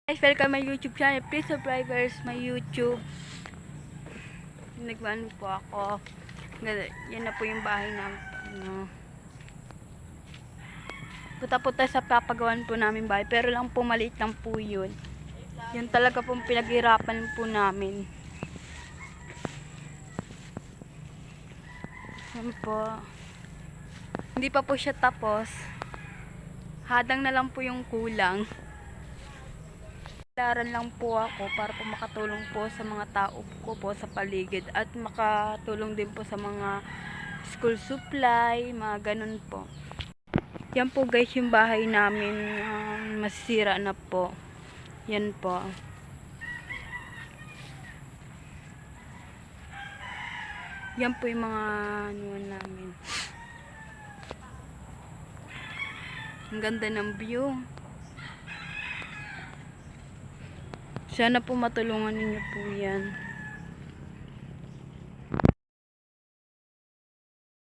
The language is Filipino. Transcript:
Guys, welcome my YouTube channel. Please subscribe my YouTube. Nagmano po ako. Yan na po yung bahay namin. Punta po tayo sa papagawan po namin bahay. Pero lang po, maliit lang po yun. Yun talaga po pinaghirapan po namin. Yan po. Hindi pa po siya tapos. Hadang na lang po yung kulang. Laran lang po ako para po makatulong po sa mga tao ko po sa paligid at makatulong din po sa mga school supply, mga ganun po. Yan po guys yung bahay namin, masisira na po. Yan po. Yan po yung mga ano namin. Ang ganda ng view. Sana po matulungan ninyo po yan.